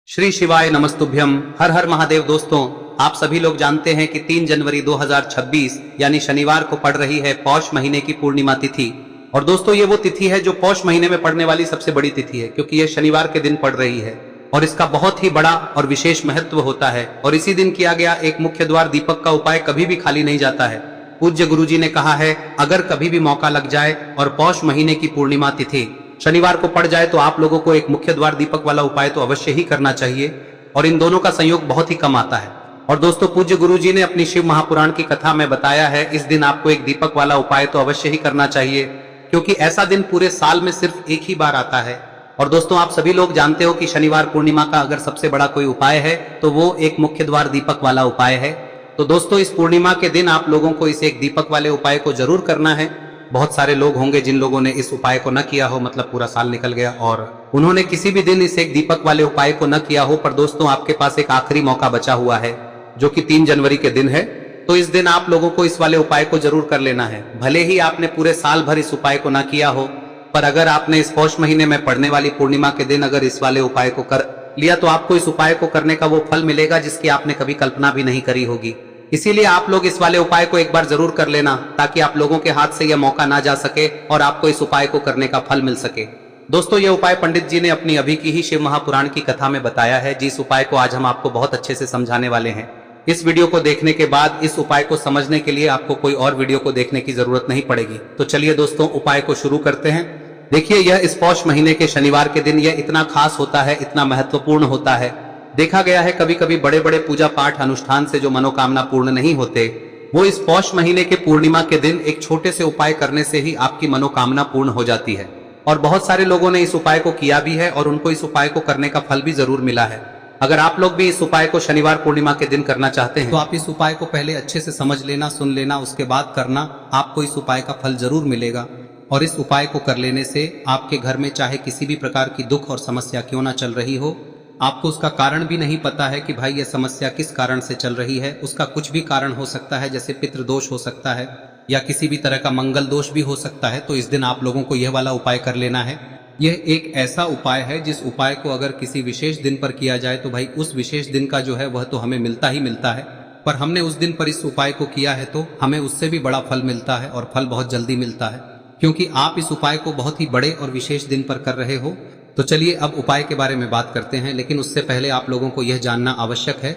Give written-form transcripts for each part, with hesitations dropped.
श्री शिवाय नमस्तुभ्यम। हर हर महादेव। दोस्तों, आप सभी लोग जानते हैं कि 3 जनवरी 2026 यानी शनिवार को पड़ रही है पौष महीने की पूर्णिमा तिथि। और दोस्तों, ये वो तिथि है जो पौष महीने में पड़ने वाली सबसे बड़ी तिथि है, क्योंकि ये शनिवार के दिन पड़ रही है और इसका बहुत ही बड़ा और विशेष महत्व होता है। और इसी दिन किया गया एक मुख्य द्वार दीपक का उपाय कभी भी खाली नहीं जाता है। पूज्य गुरुजी ने कहा है, अगर कभी भी मौका लग जाए और पौष महीने की पूर्णिमा तिथि शनिवार को पड़ जाए तो आप लोगों को एक मुख्य द्वार दीपक वाला उपाय तो अवश्य ही करना चाहिए। और इन दोनों का संयोग बहुत ही कम आता है। और दोस्तों, पूज्य गुरुजी ने अपनी शिव महापुराण की कथा में बताया है, इस दिन आपको एक दीपक वाला उपाय तो अवश्य ही करना चाहिए, क्योंकि ऐसा दिन पूरे साल में सिर्फ एक ही बार आता है। और दोस्तों, आप सभी लोग जानते हो कि शनिवार पूर्णिमा का अगर सबसे बड़ा कोई उपाय है तो वो एक मुख्य द्वार दीपक वाला उपाय है। तो दोस्तों, इस पूर्णिमा के दिन आप लोगों को इस एक दीपक वाले उपाय को जरूर करना है। बहुत सारे लोग होंगे जिन लोगों ने इस उपाय को न किया हो, मतलब पूरा साल निकल गया और उन्होंने किसी भी दिन इस एक दीपक वाले उपाय को न किया हो। पर दोस्तों, आपके पास एक आखिरी मौका बचा हुआ है, जो कि 3 जनवरी के दिन है। तो इस दिन आप लोगों को इस वाले उपाय को जरूर कर लेना है। भले ही आपने पूरे साल भर इस उपाय को न किया हो, पर अगर आपने इस पौष महीने में पड़ने वाली पूर्णिमा के दिन अगर इस वाले उपाय को कर लिया तो आपको इस उपाय को करने का वो फल मिलेगा जिसकी आपने कभी कल्पना भी नहीं करी होगी। इसीलिए आप लोग इस वाले उपाय को एक बार जरूर कर लेना, ताकि आप लोगों के हाथ से यह मौका ना जा सके और आपको इस उपाय को करने का फल मिल सके। दोस्तों, यह उपाय पंडित जी ने अपनी अभी की ही शिव महापुराण की कथा में बताया है, जिस उपाय को आज हम आपको बहुत अच्छे से समझाने वाले हैं। इस वीडियो को देखने के बाद इस उपाय को समझने के लिए आपको कोई और वीडियो को देखने की जरूरत नहीं पड़ेगी। तो चलिए दोस्तों, उपाय को शुरू करते हैं। देखिए, यह इस पौष महीने के शनिवार के दिन यह इतना खास होता है, इतना महत्वपूर्ण होता है। देखा गया है कभी कभी बड़े बड़े पूजा पाठ अनुष्ठान से जो मनोकामना पूर्ण नहीं होते, वो इस पौष महीने के पूर्णिमा के दिन एक छोटे से उपाय करने से ही आपकी मनोकामना पूर्ण हो जाती है। और बहुत सारे लोगों ने इस उपाय को किया भी है और उनको इस उपाय को करने का फल भी जरूर मिला है। अगर आप लोग भी इस उपाय को शनिवार पूर्णिमा के दिन करना चाहते हैं तो आप इस उपाय को पहले अच्छे से समझ लेना, सुन लेना, उसके बाद करना। आपको इस उपाय का फल जरूर मिलेगा। और इस उपाय को कर लेने से आपके घर में चाहे किसी भी प्रकार की दुख और समस्या क्यों ना चल रही हो, आपको उसका कारण भी नहीं पता है कि भाई यह समस्या किस कारण से चल रही है, उसका कुछ भी कारण हो सकता है, जैसे पितृदोष हो सकता है या किसी भी तरह का मंगल दोष भी हो सकता है। तो इस दिन आप लोगों को यह वाला उपाय कर लेना है। यह एक ऐसा उपाय है जिस उपाय को अगर किसी विशेष दिन पर किया जाए तो भाई उस विशेष दिन का जो है वह तो हमें मिलता ही मिलता है। पर हमने उस दिन पर इस उपाय को किया है तो हमें उससे भी बड़ा फल मिलता है, और फल बहुत जल्दी मिलता है, क्योंकि आप इस उपाय को बहुत ही बड़े और विशेष दिन पर कर रहे हो। तो चलिए अब उपाय के बारे में बात करते हैं, लेकिन उससे पहले आप लोगों को यह जानना आवश्यक है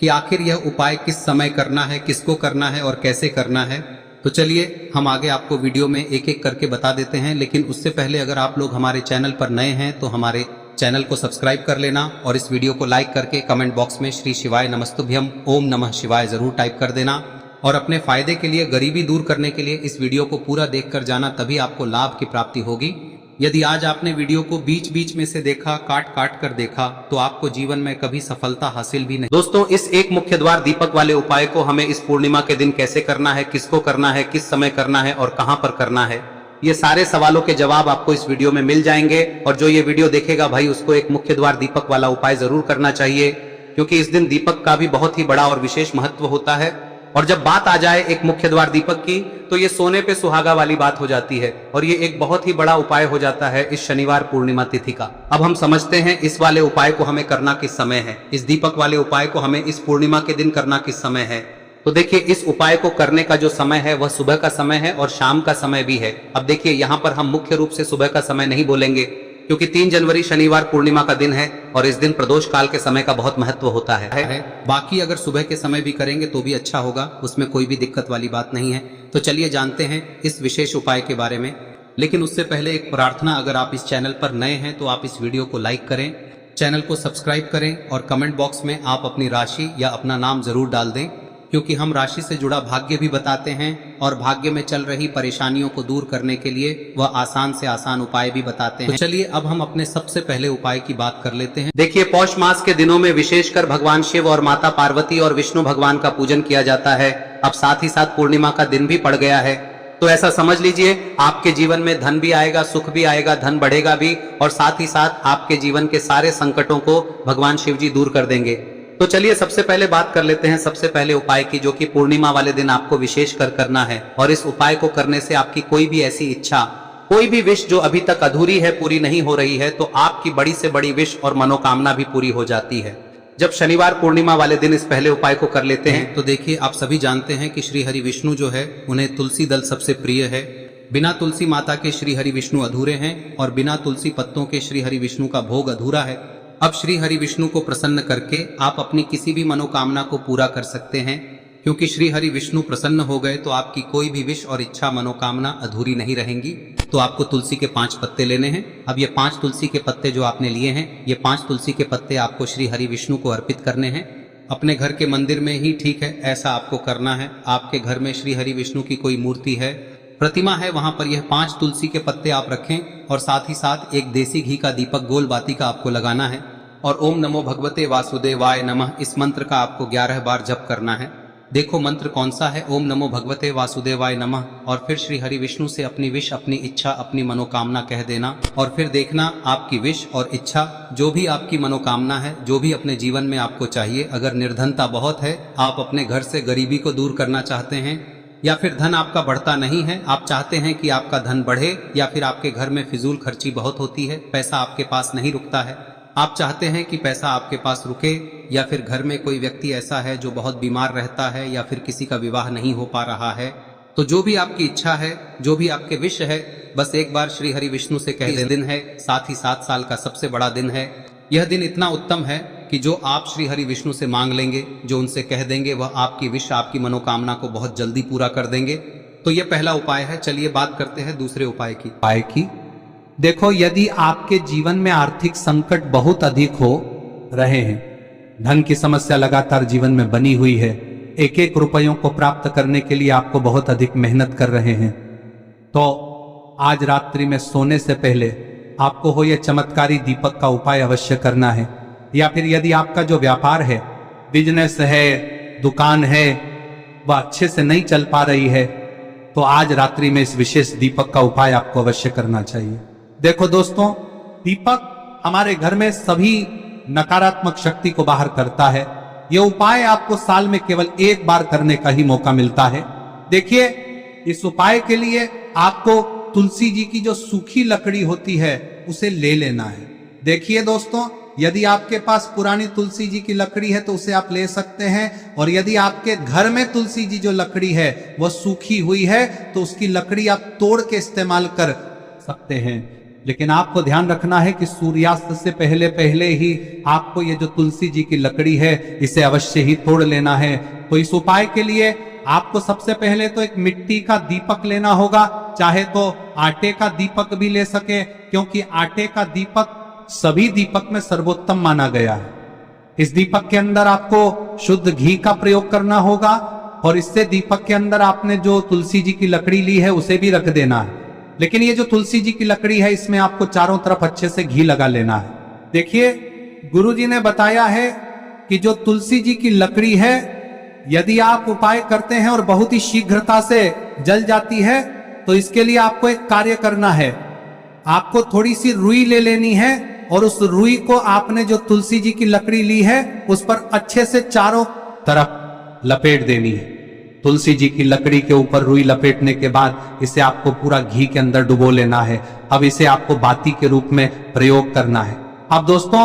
कि आखिर यह उपाय किस समय करना है, किसको करना है और कैसे करना है। तो चलिए हम आगे आपको वीडियो में एक एक करके बता देते हैं। लेकिन उससे पहले अगर आप लोग हमारे चैनल पर नए हैं तो हमारे चैनल को सब्सक्राइब कर लेना और इस वीडियो को लाइक करके कमेंट बॉक्स में श्री शिवाय नमस्तुभ्यम ओम नमः शिवाय जरूर टाइप कर देना। और अपने फायदे के लिए, गरीबी दूर करने के लिए इस वीडियो को पूरा देखकर जाना, तभी आपको लाभ की प्राप्ति होगी। यदि आज आपने वीडियो को बीच बीच में से देखा, काट काट कर देखा, तो आपको जीवन में कभी सफलता हासिल भी नहीं। दोस्तों, इस एक मुख्य द्वार दीपक वाले उपाय को हमें इस पूर्णिमा के दिन कैसे करना है, किसको करना है, किस समय करना है और कहां पर करना है, ये सारे सवालों के जवाब आपको इस वीडियो में मिल जाएंगे। और जो ये वीडियो देखेगा भाई, उसको एक मुख्य द्वार दीपक वाला उपाय जरूर करना चाहिए, क्योंकि इस दिन दीपक का भी बहुत ही बड़ा और विशेष महत्व होता है। और जब बात आ जाए एक मुख्य द्वार दीपक की, तो ये सोने पे सुहागा वाली बात हो जाती है और ये एक बहुत ही बड़ा उपाय हो जाता है इस शनिवार पूर्णिमा तिथि का। अब हम समझते हैं इस वाले उपाय को हमें करना किस समय है, इस दीपक वाले उपाय को हमें इस पूर्णिमा के दिन करना किस समय है। तो देखिए, इस उपाय को करने का जो समय है वह सुबह का समय है और शाम का समय भी है। अब देखिए, यहाँ पर हम मुख्य रूप से सुबह का समय नहीं बोलेंगे, क्योंकि 3 जनवरी शनिवार पूर्णिमा का दिन है और इस दिन प्रदोष काल के समय का बहुत महत्व होता है। बाकी अगर सुबह के समय भी करेंगे तो भी अच्छा होगा, उसमें कोई भी दिक्कत वाली बात नहीं है। तो चलिए जानते हैं इस विशेष उपाय के बारे में। लेकिन उससे पहले एक प्रार्थना, अगर आप इस चैनल पर नए हैं तो आप इस वीडियो को लाइक करें, चैनल को सब्सक्राइब करें और कमेंट बॉक्स में आप अपनी राशि या अपना नाम जरूर डाल दें, क्योंकि हम राशि से जुड़ा भाग्य भी बताते हैं और भाग्य में चल रही परेशानियों को दूर करने के लिए वह आसान से आसान उपाय भी बताते हैं। तो चलिए अब हम अपने सबसे पहले उपाय की बात कर लेते हैं। देखिए, पौष मास के दिनों में विशेषकर भगवान शिव और माता पार्वती और विष्णु भगवान का पूजन किया जाता है। अब साथ ही साथ पूर्णिमा का दिन भी पड़ गया है, तो ऐसा समझ लीजिए आपके जीवन में धन भी आएगा, सुख भी आएगा, धन बढ़ेगा भी, और साथ ही साथ आपके जीवन के सारे संकटों को भगवान शिव जी दूर कर देंगे। तो चलिए सबसे पहले बात कर लेते हैं सबसे पहले उपाय की, जो कि पूर्णिमा वाले दिन आपको विशेष कर करना है। और इस उपाय को करने से आपकी कोई भी ऐसी इच्छा कोई भी विश जो अभी तक अधूरी है, पूरी नहीं हो रही है, तो आपकी बड़ी से बड़ी विश और मनोकामना भी पूरी हो जाती है जब शनिवार पूर्णिमा वाले दिन इस पहले उपाय को कर लेते हैं। तो देखिए, आप सभी जानते हैं कि श्री हरि विष्णु जो है उन्हें तुलसी दल सबसे प्रिय है। बिना तुलसी माता के श्री हरि विष्णु अधूरे हैं और बिना तुलसी पत्तों के श्री हरि विष्णु का भोग अधूरा है। अब श्री हरि विष्णु को प्रसन्न करके आप अपनी किसी भी मनोकामना को पूरा कर सकते हैं, क्योंकि श्री हरि विष्णु प्रसन्न हो गए तो आपकी कोई भी विश और इच्छा मनोकामना अधूरी नहीं रहेंगी। तो आपको तुलसी के 5 पत्ते लेने हैं। अब ये 5 तुलसी के पत्ते जो आपने लिए हैं, ये 5 तुलसी के पत्ते आपको श्री हरि विष्णु को अर्पित करने हैं। अपने घर के मंदिर में ही ठीक है, ऐसा आपको करना है। आपके घर में श्री हरि विष्णु की कोई मूर्ति है, प्रतिमा है, वहां पर यह 5 तुलसी के पत्ते आप रखें और साथ ही साथ एक देसी घी का दीपक गोल बाती का आपको लगाना है और ओम नमो भगवते वासुदेवाय नमः इस मंत्र का आपको 11 बार जप करना है। देखो मंत्र कौन सा है, ओम नमो भगवते वासुदेवाय नमः, और फिर श्री हरि विष्णु से अपनी विश, अपनी इच्छा, अपनी मनोकामना कह देना और फिर देखना आपकी विश और इच्छा, जो भी आपकी मनोकामना है, जो भी अपने जीवन में आपको चाहिए। अगर निर्धनता बहुत है, आप अपने घर से गरीबी को दूर करना चाहते हैं, या फिर धन आपका बढ़ता नहीं है, आप चाहते हैं कि आपका धन बढ़े, या फिर आपके घर में फिजूल खर्ची बहुत होती है, पैसा आपके पास नहीं रुकता है, आप चाहते हैं कि पैसा आपके पास रुके, या फिर घर में कोई व्यक्ति ऐसा है जो बहुत बीमार रहता है, या फिर किसी का विवाह नहीं हो पा रहा है, तो जो भी आपकी इच्छा है, जो भी आपके विश है, बस एक बार श्री हरि विष्णु से कह दें। दिन है, साथ ही 7 साल का सबसे बड़ा दिन है। यह दिन इतना उत्तम है कि जो आप श्री हरि विष्णु से मांग लेंगे, जो उनसे कह देंगे, वह आपकी विश, आपकी मनोकामना को बहुत जल्दी पूरा कर देंगे। तो यह पहला उपाय है। चलिए बात करते हैं दूसरे उपाय की। देखो, यदि आपके जीवन में आर्थिक संकट बहुत अधिक हो रहे हैं, धन की समस्या लगातार जीवन में बनी हुई है, एक एक रुपयों को प्राप्त करने के लिए आपको बहुत अधिक मेहनत कर रहे हैं, तो आज रात्रि में सोने से पहले आपको हो यह चमत्कारी दीपक का उपाय अवश्य करना है। या फिर यदि आपका जो व्यापार है, बिजनेस है, दुकान है, वह अच्छे से नहीं चल पा रही है, तो आज रात्रि में इस विशेष दीपक का उपाय आपको अवश्य करना चाहिए। देखो दोस्तों, दीपक हमारे घर में सभी नकारात्मक शक्ति को बाहर करता है। यह उपाय आपको साल में केवल एक बार करने का ही मौका मिलता है। देखिए, इस उपाय के लिए आपको तुलसी जी की जो सूखी लकड़ी होती है उसे ले लेना है। देखिए दोस्तों, यदि आपके पास पुरानी तुलसी जी की लकड़ी है तो उसे आप ले सकते हैं, और यदि आपके घर में तुलसी जी जो लकड़ी है वह सूखी हुई है तो उसकी लकड़ी आप तोड़ के इस्तेमाल कर सकते हैं। लेकिन आपको ध्यान रखना है कि सूर्यास्त से पहले पहले ही आपको ये जो तुलसी जी की लकड़ी है इसे अवश्य ही तोड़ लेना है। तो इस उपाय के लिए आपको सबसे पहले तो एक मिट्टी का दीपक लेना होगा, चाहे तो आटे का दीपक भी ले सके, क्योंकि आटे का दीपक सभी दीपक में सर्वोत्तम माना गया है। इस दीपक के अंदर आपको शुद्ध घी का प्रयोग करना होगा, और इससे दीपक के अंदर आपने जो तुलसी जी की लकड़ी ली है उसे भी रख देना है। लेकिन ये जो तुलसी जी की लकड़ी है, इसमें आपको चारों तरफ अच्छे से घी लगा लेना है। देखिए, गुरुजी ने बताया है कि जो तुलसी जी की लकड़ी है, यदि आप उपाय करते हैं और बहुत ही शीघ्रता से जल जाती है, तो इसके लिए आपको एक कार्य करना है। आपको थोड़ी सी रुई ले लेनी है, और उस रुई को आपने जो तुलसी जी की लकड़ी ली है उस पर अच्छे से चारों तरफ लपेट देनी है। तुलसी जी की लकड़ी के ऊपर रुई लपेटने के बाद इसे आपको पूरा घी के अंदर डुबो लेना है। अब इसे आपको बाती के रूप में प्रयोग करना है। अब दोस्तों,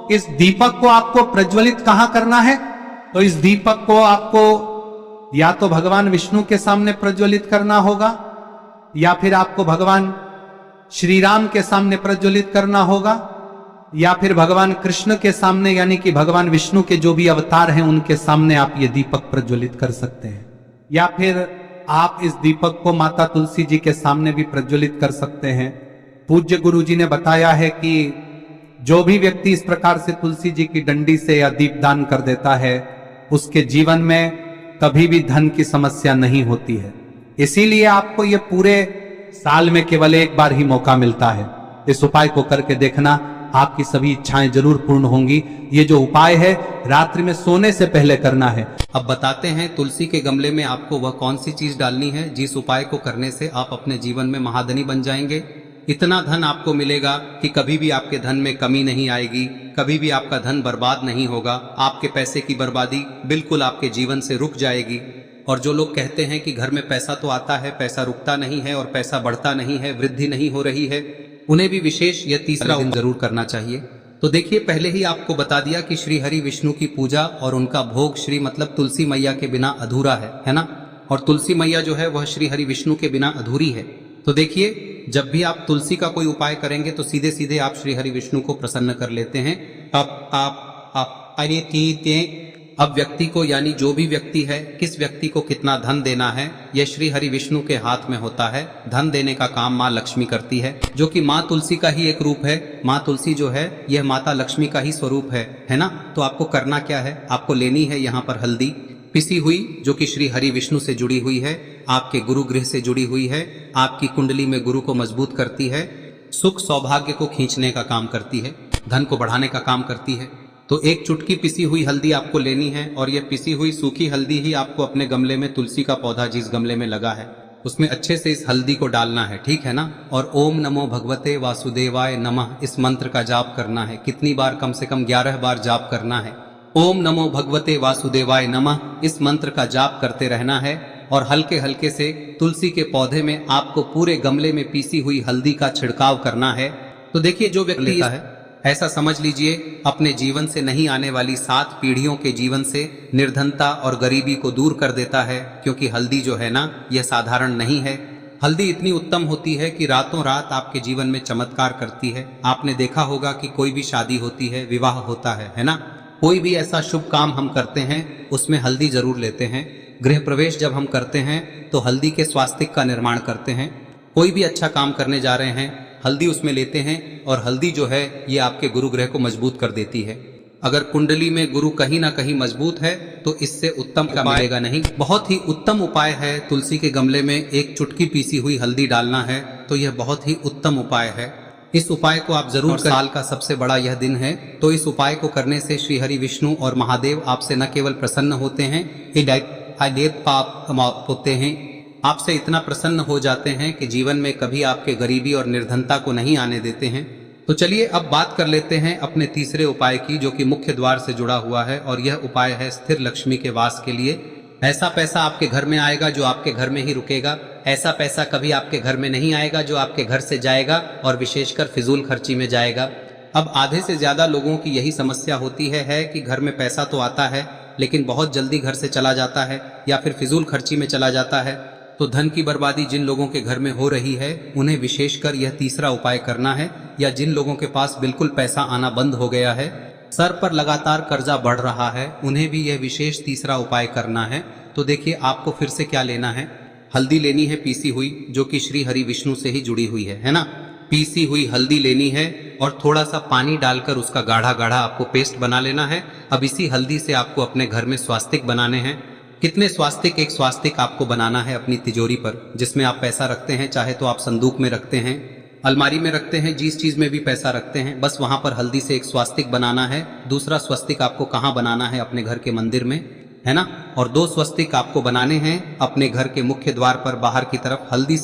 इस दीपक को आपको प्रज्वलित कहां करना है? तो इस दीपक को आपको या तो भगवान विष्णु के सामने प्रज्वलित करना होगा, या फिर आपको भगवान श्री राम के सामने प्रज्वलित करना होगा, या फिर भगवान कृष्ण के सामने, यानी कि भगवान विष्णु के जो भी अवतार हैं उनके सामने आप ये दीपक प्रज्वलित कर सकते हैं। या फिर आप इस दीपक को माता तुलसी जी के सामने भी प्रज्वलित कर सकते हैं। पूज्य गुरु जी ने बताया है कि जो भी व्यक्ति इस प्रकार से तुलसी जी की डंडी से या दीपदान कर देता है, उसके जीवन में कभी भी धन की समस्या नहीं होती है। इसीलिए आपको ये पूरे साल में केवल एक बार ही मौका मिलता है। इस उपाय को करके देखना, आपकी सभी इच्छाएं जरूर पूर्ण होंगी। ये जो उपाय है रात्रि में सोने से पहले करना है। अब बताते हैं तुलसी के गमले में आपको वह कौन सी चीज डालनी है जिस उपाय को करने से आप अपने जीवन में महाधनी बन जाएंगे। इतना धन आपको मिलेगा कि कभी भी आपके धन में कमी नहीं आएगी, कभी भी आपका धन बर्बाद नहीं होगा। आपके पैसे की बर्बादी बिल्कुल आपके जीवन से रुक जाएगी। और जो लोग कहते हैं कि घर में पैसा तो आता है, पैसा रुकता नहीं है और पैसा बढ़ता नहीं है, वृद्धि नहीं हो रही है, उन्हें भी विशेष यह तीसरा दिन जरूर करना चाहिए। तो देखिए, पहले ही आपको बता दिया कि श्री हरि विष्णु की पूजा और उनका भोग श्री मतलब तुलसी मैया के बिना अधूरा है ना। और तुलसी मैया जो है वह श्री हरि विष्णु के बिना अधूरी है। तो देखिए, जब भी आप तुलसी का कोई उपाय करेंगे तो सीधे सीधे आप श्री हरि विष्णु को प्रसन्न कर लेते हैं। अब व्यक्ति को, यानी जो भी व्यक्ति है, किस व्यक्ति को कितना धन देना है, यह श्री हरि विष्णु के हाथ में होता है। धन देने का काम माँ लक्ष्मी करती है, जो कि माँ तुलसी का ही एक रूप है। माँ तुलसी जो है यह माता लक्ष्मी का ही स्वरूप है ना। तो आपको करना क्या है, आपको लेनी है यहाँ पर हल्दी पिसी हुई, जो कि श्री हरि विष्णु से जुड़ी हुई है, आपके गुरु गृह से जुड़ी हुई है, आपकी कुंडली में गुरु को मजबूत करती है, सुख सौभाग्य को खींचने का काम करती है, धन को बढ़ाने का काम करती है। तो एक चुटकी पिसी हुई हल्दी आपको लेनी है और यह पिसी हुई सूखी हल्दी ही आपको अपने गमले में, तुलसी का पौधा जिस गमले में लगा है उसमें अच्छे से इस हल्दी को डालना है, ठीक है ना। और ओम नमो भगवते वासुदेवाय नमः इस मंत्र का जाप करना है। कितनी बार? कम से कम 11 बार जाप करना है। ओम नमो भगवते वासुदेवाय नमः इस मंत्र का जाप करते रहना है और हल्के हल्के से तुलसी के पौधे में आपको पूरे गमले में पीसी हुई हल्दी का छिड़काव करना है। तो देखिए, जो व्यक्ति लेता है, ऐसा समझ लीजिए अपने जीवन से नहीं आने वाली 7 पीढ़ियों के जीवन से निर्धनता और गरीबी को दूर कर देता है। क्योंकि हल्दी जो है ना, यह साधारण नहीं है। हल्दी इतनी उत्तम होती है कि रातों रात आपके जीवन में चमत्कार करती है। आपने देखा होगा कि कोई भी शादी होती है, विवाह होता है ना, कोई भी ऐसा शुभ काम हम करते हैं उसमें हल्दी जरूर लेते हैं। गृह प्रवेश जब हम करते हैं तो हल्दी के स्वास्तिक का निर्माण करते हैं। कोई भी अच्छा काम करने जा रहे हैं, हल्दी उसमें लेते हैं और हल्दी जो है ये आपके गुरु ग्रह को मजबूत कर देती है। अगर कुंडली में गुरु कहीं ना कहीं मजबूत है तो इससे उत्तम का मिलेगा नहीं। बहुत ही उत्तम उपाय है, तुलसी के गमले में एक चुटकी पीसी हुई हल्दी डालना है, तो यह बहुत ही उत्तम उपाय है। इस उपाय को आप जरूर करें। साल का सबसे बड़ा यह दिन है, तो इस उपाय को करने से श्री हरि विष्णु और महादेव आपसे न केवल प्रसन्न होते हैं, पाप होते हैं, आपसे इतना प्रसन्न हो जाते हैं कि जीवन में कभी आपके गरीबी और निर्धनता को नहीं आने देते हैं। तो चलिए अब बात कर लेते हैं अपने तीसरे उपाय की, जो कि मुख्य द्वार से जुड़ा हुआ है। और यह उपाय है स्थिर लक्ष्मी के वास के लिए। ऐसा पैसा आपके घर में आएगा जो आपके घर में ही रुकेगा। ऐसा पैसा कभी आपके घर में नहीं आएगा जो आपके घर से जाएगा और विशेषकर फिजूल खर्ची में जाएगा। अब आधे से ज्यादा लोगों की यही समस्या होती है कि घर में पैसा तो आता है लेकिन बहुत जल्दी घर से चला जाता है या फिर फिजूल खर्ची में चला जाता है। तो धन की बर्बादी जिन लोगों के घर में हो रही है उन्हें विशेषकर यह तीसरा उपाय करना है। या जिन लोगों के पास बिल्कुल पैसा आना बंद हो गया है, सर पर लगातार कर्जा बढ़ रहा है, उन्हें भी यह विशेष तीसरा उपाय करना है। तो देखिए, आपको फिर से क्या लेना है, हल्दी लेनी है पीसी हुई, जो कि श्री हरि विष्णु से ही जुड़ी हुई है ना। पीसी हुई हल्दी लेनी है और थोड़ा सा पानी डालकर उसका गाढ़ा गाढ़ा आपको पेस्ट बना लेना है। अब इसी हल्दी से आपको अपने घर में स्वास्तिक बनाने हैं। कितने स्वास्तिक? एक स्वास्तिक आपको बनाना है अपनी तिजोरी पर, जिसमें आप पैसा रखते हैं। चाहे तो आप संदूक में रखते हैं, अलमारी में रखते हैं, जिस चीज में भी पैसा रखते हैं, बस वहां पर हल्दी से एक स्वास्तिक बनाना है। दूसरा स्वस्तिक आपको कहाँ बनाना है? अपने घर के मंदिर में, है ना। और 2 स्वस्तिक आपको बनाने हैं अपने घर के मुख्य द्वार पर बाहर की तरफ। हल्दी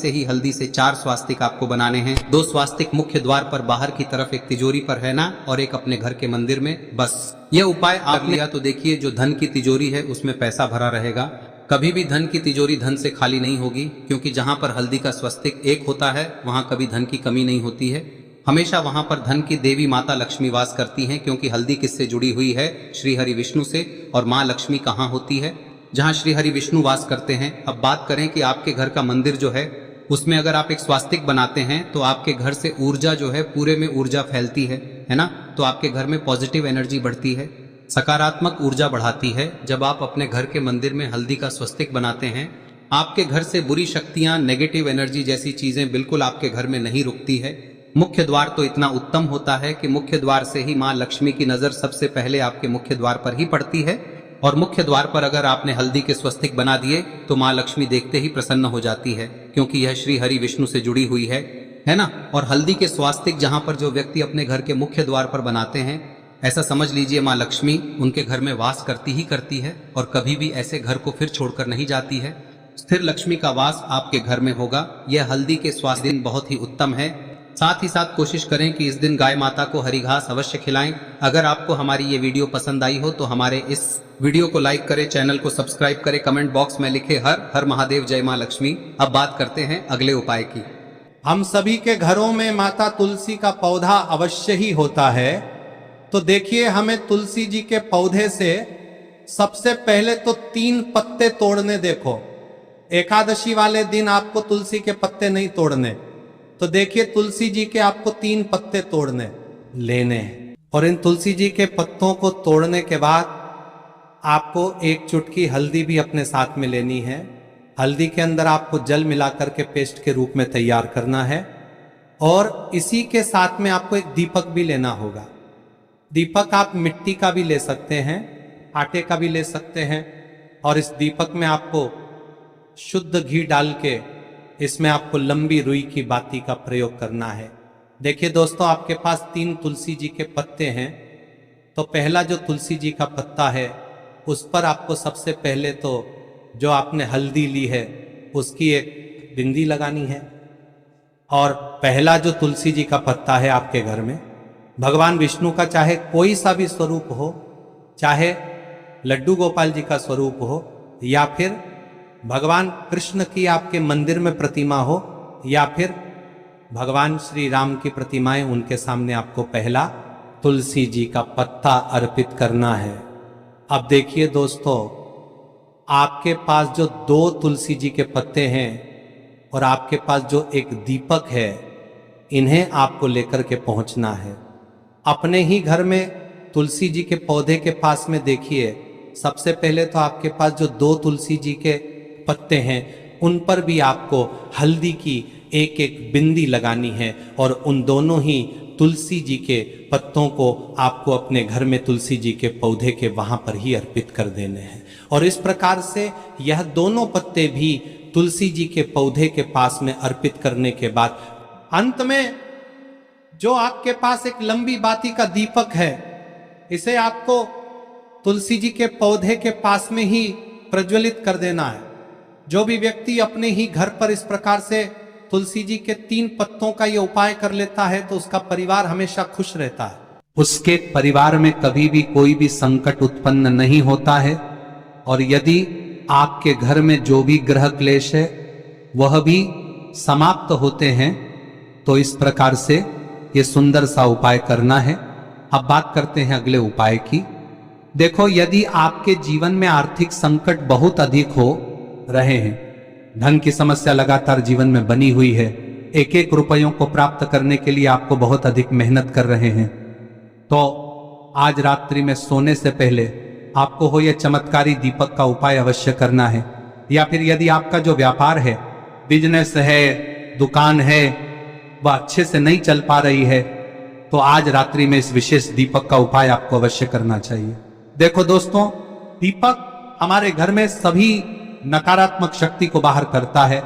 से 4 स्वास्तिक आपको बनाने हैं। 2 स्वास्तिक मुख्य द्वार पर बाहर की तरफ, एक तिजोरी पर, है ना, और एक अपने घर के मंदिर में। बस यह उपाय आप लिया तो देखिए, जो धन की तिजोरी है उसमें पैसा भरा रहेगा। कभी भी धन की तिजोरी धन से खाली नहीं होगी, क्योंकि जहां पर हल्दी का स्वस्तिक एक होता है वहां कभी धन की कमी नहीं होती है। हमेशा वहां पर धन की देवी माता लक्ष्मी वास करती हैं, क्योंकि हल्दी किससे जुड़ी हुई है? श्री हरि विष्णु से। और माँ लक्ष्मी कहाँ होती है? जहाँ श्री हरि विष्णु वास करते हैं। अब बात करें कि आपके घर का मंदिर जो है उसमें अगर आप एक स्वास्तिक बनाते हैं तो आपके घर से ऊर्जा जो है, पूरे में ऊर्जा फैलती है ना। तो आपके घर में पॉजिटिव एनर्जी बढ़ती है, सकारात्मक ऊर्जा बढ़ाती है। जब आप अपने घर के मंदिर में हल्दी का स्वस्तिक बनाते हैं, आपके घर से बुरी शक्तियां, नेगेटिव एनर्जी जैसी चीजें बिल्कुल आपके घर में नहीं रुकती है। मुख्य द्वार तो इतना उत्तम होता है कि मुख्य द्वार से ही माँ लक्ष्मी की नजर सबसे पहले आपके मुख्य द्वार पर ही पड़ती है। और मुख्य द्वार पर अगर आपने हल्दी के स्वस्तिक बना दिए तो माँ लक्ष्मी देखते ही प्रसन्न हो जाती है, क्योंकि यह श्री हरि विष्णु से जुड़ी हुई है ना। और हल्दी के स्वास्तिक जहां पर जो व्यक्ति अपने घर के मुख्य द्वार पर बनाते हैं, ऐसा समझ लीजिए माँ लक्ष्मी उनके घर में वास करती ही करती है और कभी भी ऐसे घर को फिर छोड़कर नहीं जाती है। स्थिर लक्ष्मी का वास आपके घर में होगा। यह हल्दी के स्वास्थ्य दिन बहुत ही उत्तम है। साथ ही साथ कोशिश करें कि इस दिन गाय माता को हरी घास अवश्य खिलाएं। अगर आपको हमारी ये वीडियो पसंद आई हो तो हमारे इस वीडियो को लाइक करें, चैनल को सब्सक्राइब करें, कमेंट बॉक्स में लिखे हर हर महादेव, जय मां लक्ष्मी। अब बात करते हैं अगले उपाय की। हम सभी के घरों में माता तुलसी का पौधा अवश्य ही होता है। तो देखिए, हमें तुलसी जी के पौधे से सबसे पहले तो 3 पत्ते तोड़ने। देखो, एकादशी वाले दिन आपको तुलसी के पत्ते नहीं तोड़ने, तो देखिए तुलसी जी के आपको 3 पत्ते तोड़ने लेने हैं। और इन तुलसी जी के पत्तों को तोड़ने के बाद आपको 1 चुटकी हल्दी भी अपने साथ में लेनी है। हल्दी के अंदर आपको जल मिलाकर के पेस्ट के रूप में तैयार करना है। और इसी के साथ में आपको एक दीपक भी लेना होगा। दीपक आप मिट्टी का भी ले सकते हैं, आटे का भी ले सकते हैं। और इस दीपक में आपको शुद्ध घी डाल के इसमें आपको लंबी रुई की बाती का प्रयोग करना है। देखिए दोस्तों, आपके पास 3 तुलसी जी के पत्ते हैं। तो पहला जो तुलसी जी का पत्ता है उस पर आपको सबसे पहले तो जो आपने हल्दी ली है उसकी एक बिंदी लगानी है। और पहला जो तुलसी जी का पत्ता है आपके घर में, भगवान विष्णु का चाहे कोई सा भी स्वरूप हो, चाहे लड्डू गोपाल जी का स्वरूप हो, या फिर भगवान कृष्ण की आपके मंदिर में प्रतिमा हो, या फिर भगवान श्री राम की प्रतिमाएं, उनके सामने आपको पहला तुलसी जी का पत्ता अर्पित करना है। अब देखिए दोस्तों, आपके पास जो 2 तुलसी जी के पत्ते हैं और आपके पास जो एक दीपक है, इन्हें आपको लेकर के पहुंचना है। अपने ही घर में तुलसी जी के पौधे के पास में देखिए, सबसे पहले तो आपके पास जो 2 तुलसी जी के पत्ते हैं उन पर भी आपको हल्दी की एक एक बिंदी लगानी है। और उन दोनों ही तुलसी जी के पत्तों को आपको अपने घर में तुलसी जी के पौधे के वहां पर ही अर्पित कर देने हैं। और इस प्रकार से यह दोनों पत्ते भी तुलसी जी के पौधे के पास में अर्पित करने के बाद अंत में जो आपके पास एक लंबी बाती का दीपक है, इसे आपको तुलसी जी के पौधे के पास में ही प्रज्वलित कर देना है। जो भी व्यक्ति अपने ही घर पर इस प्रकार से तुलसी जी के 3 पत्तों का ये उपाय कर लेता है तो उसका परिवार हमेशा खुश रहता है। उसके परिवार में कभी भी कोई भी संकट उत्पन्न नहीं होता है। और यदि आपके घर में जो भी ग्रह क्लेश है वह भी समाप्त होते हैं। तो इस प्रकार से ये सुंदर सा उपाय करना है। अब बात करते हैं अगले उपाय की। देखो, यदि आपके जीवन में आर्थिक संकट बहुत अधिक हो रहे हैं, धन की समस्या लगातार जीवन में बनी हुई है, एक एक रुपयों को प्राप्त करने के लिए आपको बहुत अधिक मेहनत कर रहे हैं, तो आज रात्रि में सोने से पहले आपको हो यह चमत्कारी दीपक का उपाय अवश्य करना है। या फिर यदि आपका जो व्यापार है, बिजनेस है, दुकान है, वह अच्छे से नहीं चल पा रही है, तो आज रात्रि में इस विशेष दीपक का उपाय आपको अवश्य करना चाहिए। देखो दोस्तों, दीपक हमारे घर में सभी नकारात्मक शक्ति को बाहर करता है।